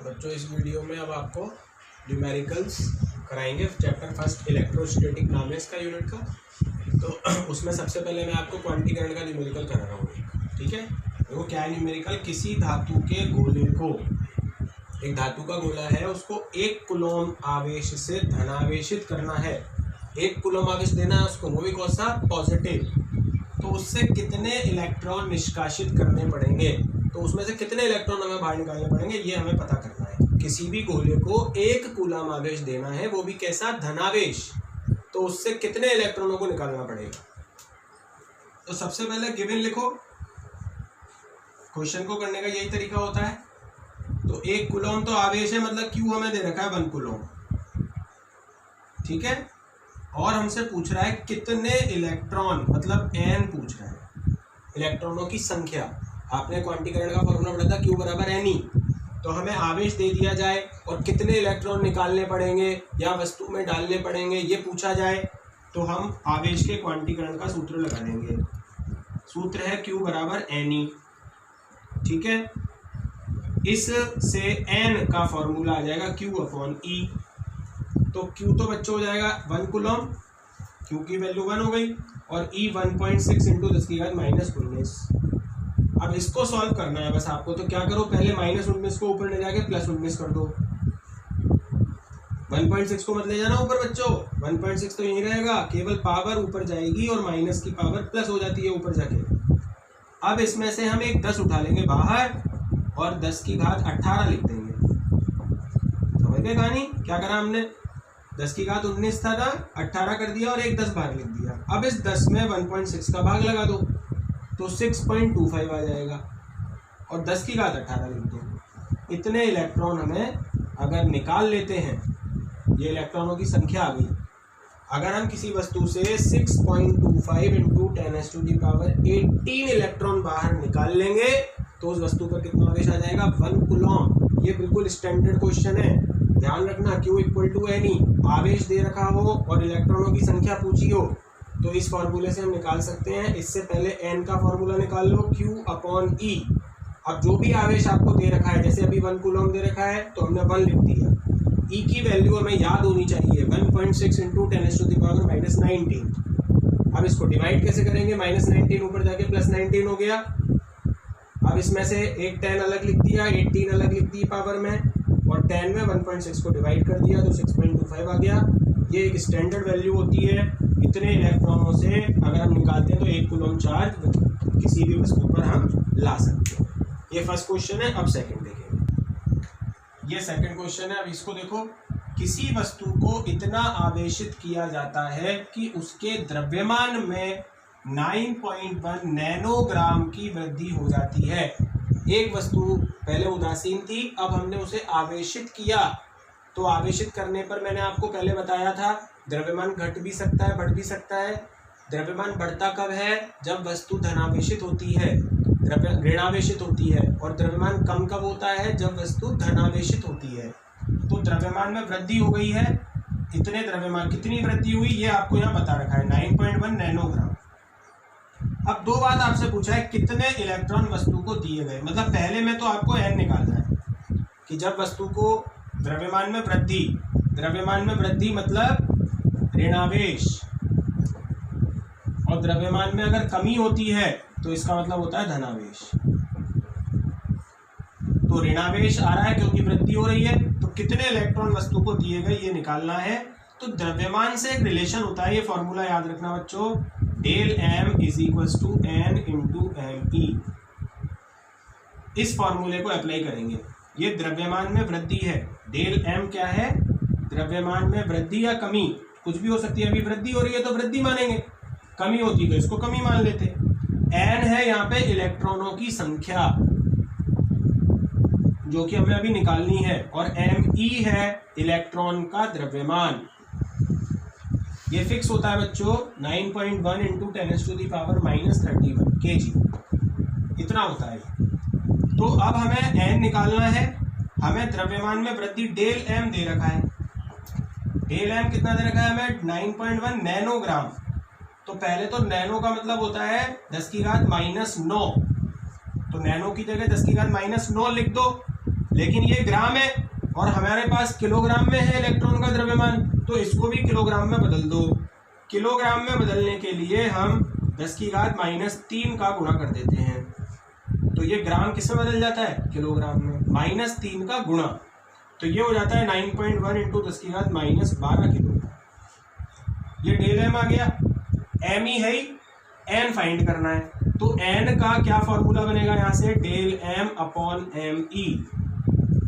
बच्चों इस वीडियो में अब आपको न्यूमेरिकल्स कराएंगे। चैप्टर फर्स्ट इलेक्ट्रोस्टैटिक नाम है इसका यूनिट का। तो उसमें सबसे पहले मैं आपको क्वांटीकरण का न्यूमेरिकल करा रहा हूँ। ठीक है, देखो क्या है न्यूमेरिकल। किसी धातु के गोले को, एक धातु का गोला है, उसको 1 कूलम आवेश से धनावेशित करना है। 1 कूलम आवेश देना है उसको, वो भी कौन सा, पॉजिटिव। तो उससे कितने इलेक्ट्रॉन निष्कासित करने पड़ेंगे, तो उसमें से कितने इलेक्ट्रॉन हमें बाहर निकालने पड़ेंगे, ये हमें पता करना है। किसी भी गोले को 1 कूलम आवेश देना है, वो भी कैसा, धनावेश। तो उससे कितने इलेक्ट्रॉनों को निकालना पड़ेगा। तो सबसे पहले गिवन लिखो। क्वेश्चन को करने का यही तरीका होता है। तो 1 कूलम तो आवेश है, मतलब क्यू हमें दे रखा है 1 कूलम। ठीक है, और हमसे पूछ रहा है कितने इलेक्ट्रॉन, मतलब एन पूछ रहा है, इलेक्ट्रॉनों की संख्या। आपने क्वांटीकरण का फॉर्मूला पढ़ा था, क्यू बराबर एन ई। तो हमें आवेश दे दिया जाए और कितने इलेक्ट्रॉन निकालने पड़ेंगे या वस्तु में डालने पड़ेंगे ये पूछा जाए, तो हम आवेश के क्वांटीकरण का सूत्र लगा देंगे। सूत्र है क्यू बराबर एन ई। ठीक है, इस से एन का फॉर्मूला आ जाएगा क्यू अपॉन ई। तो क्यू तो बच्चों हो जाएगा 1 कूलम, क्यू की वैल्यू 1 हो गई, और ई 1.6 इंटू 10⁻⁻19। अब इसको सॉल्व करना है बस आपको। तो क्या करो, पहले -19 को ऊपर ले जाके +19 कर दो। 1.6 को मत ले जाना ऊपर बच्चों, 1.6 तो यहीं रहेगा, केवल पावर ऊपर जाएगी और माइनस की पावर प्लस हो जाती है ऊपर जाके। अब इसमें से हम एक 10 उठा लेंगे बाहर और 10 की घात 18 लिख देंगे। समझ गए कहानी, क्या करा हमने, 10 की घात 19 था ना, 18 कर दिया और एक 10 बाहर लिख दिया। अब इस 10 में 1.6 का भाग लगा दो, तो 6.25 आ जाएगा, और 10 की घात 18 लिख दो। इतने इलेक्ट्रॉन हमें अगर निकाल लेते हैं, ये इलेक्ट्रॉनों की संख्या आ गई। अगर हम किसी वस्तु से 6.25 इंटू 10⁻18 इलेक्ट्रॉन बाहर निकाल लेंगे, तो उस वस्तु पर कितना आवेश आ जाएगा, 1 कूलम। ये बिल्कुल स्टैंडर्ड क्वेश्चन है, ध्यान रखना। Q equal to n e, आवेश दे रखा हो और इलेक्ट्रॉनों की संख्या पूछी हो, तो इस फॉर्मूले से हम निकाल सकते हैं। इससे पहले एन का फॉर्मूला निकाल लो, क्यू अपॉन ई। अब जो भी आवेश आपको दे रखा है, जैसे अभी 1 कूलम दे रखा है तो हमने 1 लिख दिया। ई की वैल्यू हमें याद होनी चाहिए, 1.6 इंटू 10⁻⁻19। अब इसको डिवाइड कैसे करेंगे, -19 ऊपर जाके +19 हो गया। अब इसमें से एक 10 अलग लिख दिया, 18 अलग लिख दी पावर में, और 10 में 1.6 को डिवाइड कर दिया तो 6.25 आ गया। ये एक स्टैंडर्ड वैल्यू होती है। इतने इलेक्ट्रॉनों से अगर हम निकालते हैं तो 1 कूलम चार्ज किसी भी वस्तु पर हम ला सकते हैं। ये फर्स्ट क्वेश्चन है। अब सेकंड देखेंगे। ये सेकंड क्वेश्चन है। अब इसको देखो, किसी वस्तु को इतना आवेशित किया जाता है कि उसके द्रव्यमान में 9.1 नैनोग्राम की वृद्धि हो जाती है। एक वस्तु पहले उदासीन थी, अब हमने उसे आवेशित किया। तो आवेशित करने पर मैंने आपको पहले बताया था, द्रव्यमान घट भी सकता है, बढ़ भी सकता है। द्रव्यमान बढ़ता कब है, जब वस्तु धनावेशित होती है, ऋणावेशित होती है, और द्रव्यमान कम कब होता है, जब वस्तु धनावेशित होती है। तो द्रव्यमान में वृद्धि हो गई है। इतने द्रव्यमान कितनी वृद्धि हुई, ये आपको यहाँ बता रखा है, 9.1 नैनोग्राम। अब दो बात आपसे पूछा है, कितने इलेक्ट्रॉन वस्तु को दिए गए। मतलब पहले में तो आपको एन निकालना है कि जब वस्तु को द्रव्यमान में वृद्धि, द्रव्यमान में वृद्धि मतलब ऋणावेश, और द्रव्यमान में अगर कमी होती है तो इसका मतलब होता है धनावेश। तो ऋणावेश आ रहा है क्योंकि वृद्धि हो रही है, तो कितने इलेक्ट्रॉन वस्तु को दिए गए ये निकालना है। तो द्रव्यमान से एक रिलेशन होता है, ये फॉर्मूला याद रखना बच्चों, del m is equals to n into m e. इस फॉर्मूले को अप्लाई करेंगे। ये द्रव्यमान में वृद्धि है, डेल एम क्या है, द्रव्यमान में वृद्धि या कमी, कुछ भी हो सकती है। अभी वृद्धि हो रही है तो वृद्धि मानेंगे, कमी होती तो इसको कमी मान लेते। एन है यहाँ पे इलेक्ट्रॉनों की संख्या जो कि हमें अभी निकालनी है, और एम ई है इलेक्ट्रॉन का द्रव्यमान। ये फिक्स होता है बच्चों, 9.1 इंटू 10⁻⁻31 kg, इतना होता है। तो अब हमें एन निकालना है। हमें द्रव्यमान में वृद्धि डेल एम दे रखा है। डेल एम कितना दे रखा है हमें, 9.1 नैनोग्राम। तो पहले तो नैनो का मतलब होता है 10 की घात -9, तो नैनो की जगह 10 की घात -9 लिख दो। लेकिन ये ग्राम है और हमारे पास किलोग्राम में है इलेक्ट्रॉन का द्रव्यमान, तो इसको भी किलोग्राम में बदल दो। किलोग्राम में बदलने के लिए हम 10 की घात -3 का गुणा कर देते हैं, तो ये ग्राम किस में बदल जाता है, किलोग्राम में। -3 का गुणा, तो ये हो जाता है 9.1 × 10 की घात -12 किलो। ये डेल एम आ गया। एम ही है ही, एन फाइंड करना है, तो एन का क्या फॉर्मूला बनेगा यहाँ से, del m upon m e,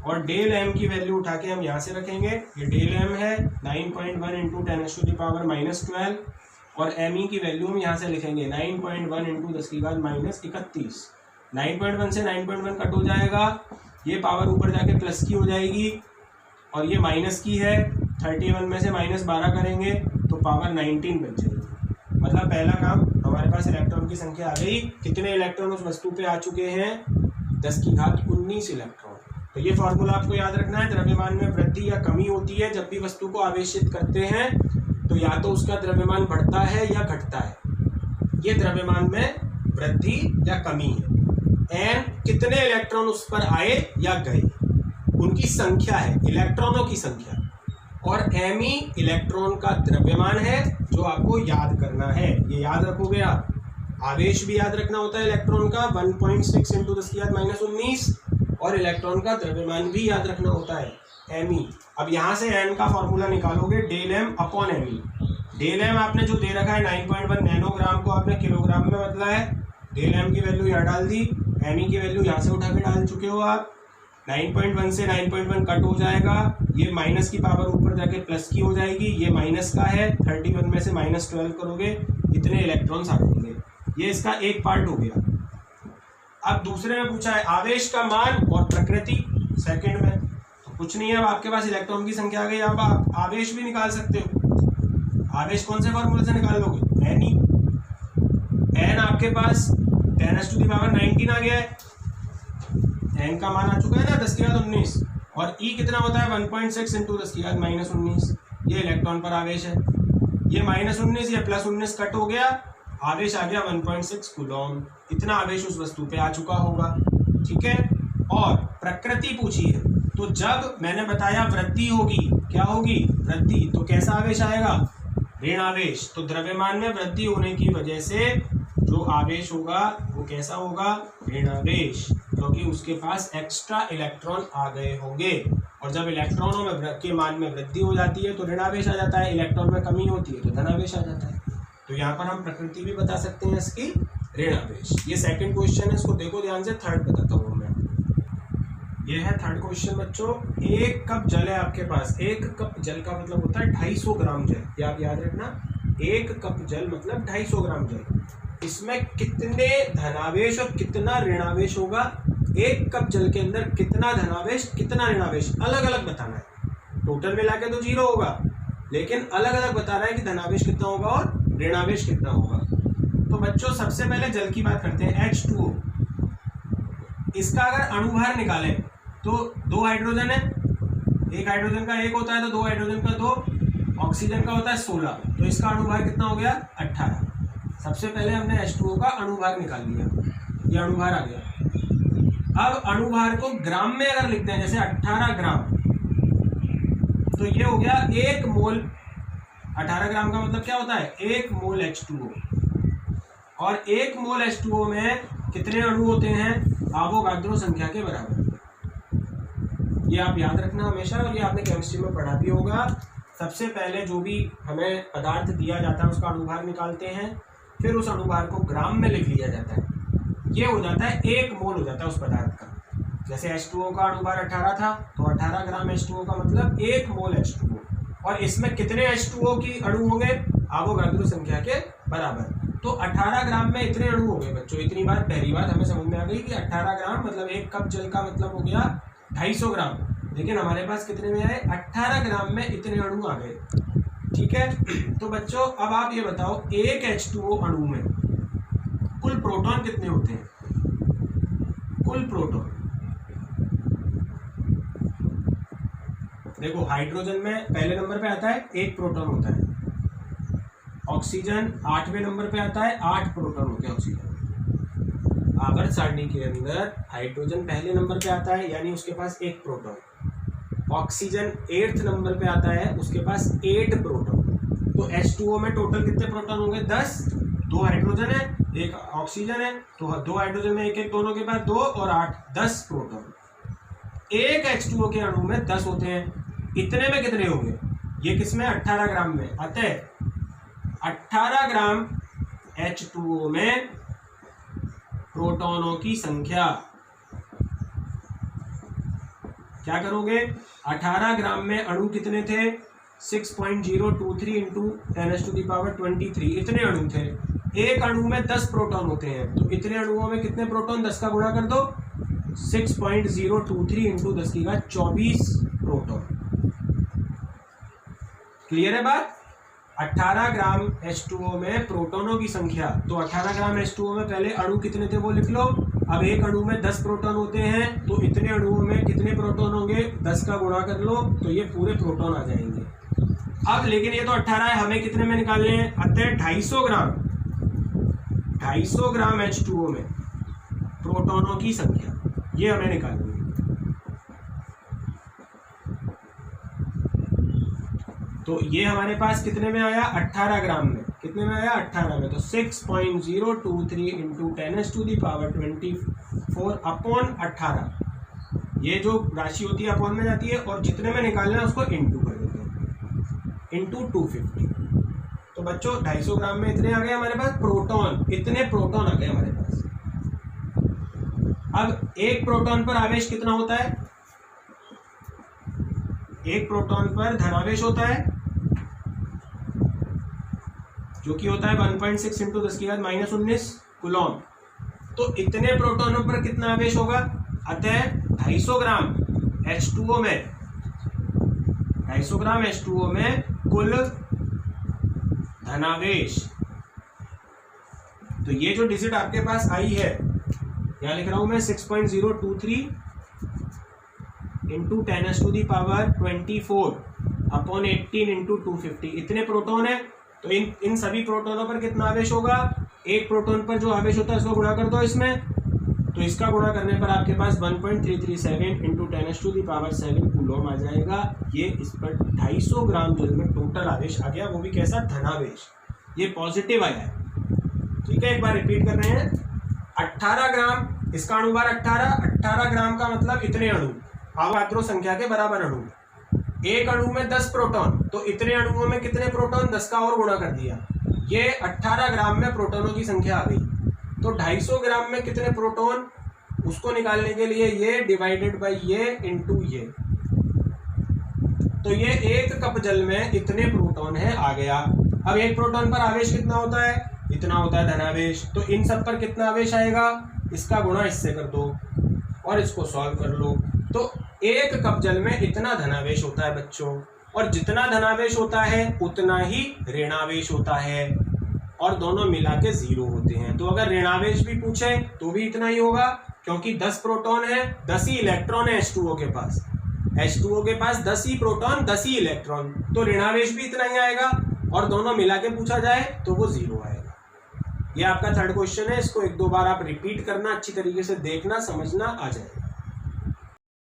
और डेल एम की वैल्यू उठा के हम यहाँ से रखेंगे। ये डेल एम है 9.1 × 10⁻⁻12 और एम ई की वैल्यू हम यहाँ से लिखेंगे 9.1 × 10 की घात -31। 9.1 से 9.1 कट हो जाएगा, ये पावर ऊपर जाके प्लस की हो जाएगी और ये माइनस की है। 31 में से -12 करेंगे तो पावर 19 बच जाएगी। मतलब पहला काम हमारे पास इलेक्ट्रॉन की संख्या आ गई। कितने इलेक्ट्रॉन उस वस्तु पे आ चुके हैं, 10 की घात 19 इलेक्ट्रॉन। तो ये फॉर्मूला आपको याद रखना है। द्रव्यमान में वृद्धि या कमी होती है जब भी वस्तु को आवेशित करते हैं, तो या तो उसका द्रव्यमान बढ़ता है या घटता है। ये द्रव्यमान में वृद्धि या कमी है। एन कितने इलेक्ट्रॉन उस पर आए या गए, उनकी संख्या है, इलेक्ट्रॉनों की संख्या। और एम ई इलेक्ट्रॉन का द्रव्यमान है जो आपको याद करना है। ये याद रखोगे आप। आवेश भी याद रखना होता है इलेक्ट्रॉन का 1.6 × 10 की घात -19, और इलेक्ट्रॉन का द्रव्यमान भी याद रखना होता है एम ई। अब यहाँ से एन का फॉर्मूला निकालोगे, del m upon m e. Del m आपने जो दे रखा है 9.1 नैनोग्राम को आपने किलोग्राम में बदला है। डेल एम की वैल्यू यहाँ डाल दी, एम ई की वैल्यू यहाँ से उठा के डाल चुके हो आप। 9.1 से 9.1 कट हो जाएगा, ये माइनस की पावर ऊपर जाके प्लस की हो जाएगी, ये माइनस का है। 31 में से -12 करोगे, इतने इलेक्ट्रॉन्स आ जाएंगे। ये इसका एक पार्ट हो गया। अब दूसरे में पूछा है आवेश का मान और प्रकृति, सेकंड में। तो कुछ नहीं है, अब आपके पास इलेक्ट्रॉन की संख्या आ गई। अब आप आवेश भी निकाल सकते हो। आवेश कौन से फॉर्मूले से निकाल लोगे, एन ई। एन आपके पास 10⁻⁹ आ गया है। एन का मान आ चुका है ना 10 की घात 19, और ई कितना होता है 1.6 × 10 की घात -19। ये इलेक्ट्रॉन पर आवेश है। ये -19 या +19 कट हो गया, आवेश आ गया 1.6 कूलॉम। इतना आवेश उस वस्तु पे आ चुका होगा, ठीक है। और प्रकृति पूछी है, तो जब मैंने बताया वृद्धि होगी, क्या होगी, वृद्धि, तो कैसा आवेश आएगा, ऋण आवेश। तो द्रव्यमान में वृद्धि होने की वजह से जो आवेश होगा वो कैसा होगा, ऋण आवेश, क्योंकि उसके पास एक्स्ट्रा इलेक्ट्रॉन आ गए होंगे। और जब इलेक्ट्रॉनों में के मान में वृद्धि हो जाती है तो ऋण आवेश आ जाता है, इलेक्ट्रॉन में कमी होती है तो धन आवेश आ जाता है। तो यहाँ पर हम प्रकृति भी बता सकते हैं इसकी, ऋण आवेश। ये सेकंड क्वेश्चन है, इसको देखो ध्यान से। थर्ड बताता हूँ मैं। ये है थर्ड क्वेश्चन बच्चों। 1 कप जल है आपके पास। 1 कप जल का मतलब होता है 250 ग्राम जल। ये आप याद रखना, 1 कप जल मतलब 250 ग्राम जल। इसमें कितने धनावेश और कितना ऋणावेश होगा, 1 कप जल के अंदर कितना धनावेश कितना ऋणावेश अलग अलग बताना है। टोटल मिला के तो 0 होगा, लेकिन अलग अलग बताना है कि धनावेश कितना होगा और ऋणावेश कितना होगा। तो बच्चों सबसे पहले जल की बात करते हैं, H2O। इसका अगर अणुभार निकालें तो 2 हाइड्रोजन है, एक हाइड्रोजन का 1 होता है तो 2 हाइड्रोजन का 2, ऑक्सीजन का होता है 16। तो इसका अणुभार कितना हो गया, 18। सबसे पहले हमने H2O का अणुभार निकाल लिया, ये अणुभार आ गया। अब अणुभार को ग्राम में अगर लिखते हैं, जैसे 18 ग्राम, तो ये हो गया 1 मोल। 18 ग्राम का मतलब क्या होता है, 1 मोल H2O। और 1 मोल H2O में कितने अणु होते हैं, आवोगाद्रो संख्या के बराबर। ये आप याद रखना हमेशा, और ये आपने केमिस्ट्री में पढ़ा भी होगा। सबसे पहले जो भी हमें पदार्थ दिया जाता है उसका अणुभार निकालते हैं, फिर उस अणुभार को ग्राम में लिख लिया जाता है। ये हो जाता है 1 मोल हो जाता है उस पदार्थ का। जैसे H2O का अणुभार 18 था, तो 18 ग्राम H2O का मतलब 1 मोल H2O। और इसमें कितने H2O की अणु होंगे, आवोगाद्रो संख्या के बराबर। तो 18 ग्राम में इतने अणु हो गए बच्चों। इतनी बात, पहली बात हमें समझ में आ गई कि 18 ग्राम मतलब 1 कप जल का मतलब हो गया 250 ग्राम। लेकिन हमारे पास कितने में आए, 18 ग्राम में इतने अणु आ गए, ठीक है। तो बच्चों अब आप ये बताओ, एक H2O अणु में कुल प्रोटॉन कितने होते हैं, कुल प्रोटॉन। देखो हाइड्रोजन में पहले नंबर पे आता है 1 प्रोटॉन होता है, ऑक्सीजन 8वें नंबर पे आता है 8 प्रोटॉन होते हैं ऑक्सीजन। आवर्त सारणी के अंदर हाइड्रोजन पहले नंबर पे आता है, यानी उसके पास 1 प्रोटॉन। ऑक्सीजन 8th नंबर पे आता है, उसके पास 8 प्रोटॉन। तो H2O में टोटल कितने प्रोटॉन होंगे? 10। 2 हाइड्रोजन है, 1 ऑक्सीजन है, तो 2 हाइड्रोजन में 1 दोनों के पास 2 और 8, 10 प्रोटॉन। एक H2O के अणु में 10 होते हैं। इतने में कितने होंगे? ये किसमें? 18 ग्राम में। अतः 18 ग्राम H2O में प्रोटॉनों की संख्या, क्या करोगे? 18 ग्राम में अणु कितने थे? 6.023 इंटू 10⁻23 इतने अणु थे। एक अणु में 10 प्रोटॉन होते हैं, तो इतने अणुओं में कितने प्रोटॉन? 10 का गुणा कर दो, 6.023 इंटू 10⁻24 प्रोटॉन। क्लियर है बात? 18 ग्राम H2O में प्रोटॉनों की संख्या, तो 18 ग्राम H2O में पहले अणु कितने थे वो लिख लो। अब एक अणु में 10 प्रोटॉन होते हैं, तो इतने अणुओं में कितने प्रोटॉन होंगे? 10 का गुणा कर लो, तो ये पूरे प्रोटॉन आ जाएंगे। अब लेकिन ये तो 18 है, हमें कितने में निकालने हैं? अतः 250 ग्राम H2O में प्रोटॉनों की संख्या, ये हमें निकालनी है। तो ये हमारे पास कितने में आया? 18 ग्राम में। कितने में आया? 18 में। तो 6.023 इंटू 10⁻24 अपॉन 18, ये जो राशि होती है अपॉन में जाती है, और जितने में निकालना है उसको इंटू कर देते हैं, इंटू 250। तो बच्चों 250 ग्राम में इतने आ गए हमारे पास प्रोटॉन, इतने प्रोटॉन आ गए हमारे पास। अब एक प्रोटॉन पर आवेश कितना होता है? एक प्रोटॉन पर धनावेश होता है, जो कि होता है 1.6 इंटू 10⁻−19 कूलॉम। तो इतने प्रोटॉनों पर कितना आवेश होगा? अतः 250 ग्राम H2O में, 250 ग्राम H2O में कुल धनावेश। तो ये जो डिजिट आपके पास आई है, यहां लिख रहा हूं मैं 6.023 इंटू 10⁻24 अपॉन 18 इंटू 250, इतने प्रोटॉन है। तो इन सभी प्रोटॉनों पर कितना आवेश होगा? एक प्रोटॉन पर जो आवेश होता है उसको गुणा कर दो इसमें, तो इसका गुणा करने पर आपके पास 1.337 इंटू 10⁻7 कूलॉम आ जाएगा। ये इस पर 250 ग्राम जल में टोटल आवेश आ गया, वो भी कैसा? धनावेश। ये पॉजिटिव आया है। ठीक है, एक बार रिपीट कर रहे हैं। 18 ग्राम, इसका अणुभार 18 ग्राम का मतलब इतने अणु, अवोगाद्रो संख्या के बराबर अणु। एक अणु में 10 प्रोटॉन, तो इतने अणुओं में कितने प्रोटॉन? 10 का और गुणा कर दिया, ये 18 ग्राम में प्रोटॉनों की संख्या आ गई। तो 250 ग्राम में कितने प्रोटॉन, उसको निकालने के लिए ये डिवाइडेड बाय ये इंटू ये। तो ये 1 कप जल में इतने प्रोटॉन है, आ गया। अब एक प्रोटॉन पर आवेश कितना होता है? इतना होता है धनावेश। तो इन सब पर कितना आवेश आएगा? इसका गुणा इससे कर दो और इसको सॉल्व कर लो। तो 1 कप जल में इतना धनावेश होता है बच्चों, और जितना धनावेश होता है उतना ही ऋणावेश होता है, और दोनों मिला के 0 होते हैं। तो अगर ऋणावेश भी पूछे तो भी इतना ही होगा, क्योंकि 10 प्रोटॉन है, 10 ही इलेक्ट्रॉन है H2O के पास। H2O के पास 10 ही प्रोटॉन, 10 ही इलेक्ट्रॉन, तो ऋणावेश भी इतना ही आएगा, और दोनों मिला के पूछा जाए तो वो 0 आएगा। ये आपका 3rd क्वेश्चन है। इसको 1-2 बार आप रिपीट करना, अच्छी तरीके से देखना, समझना, आ जाएगा।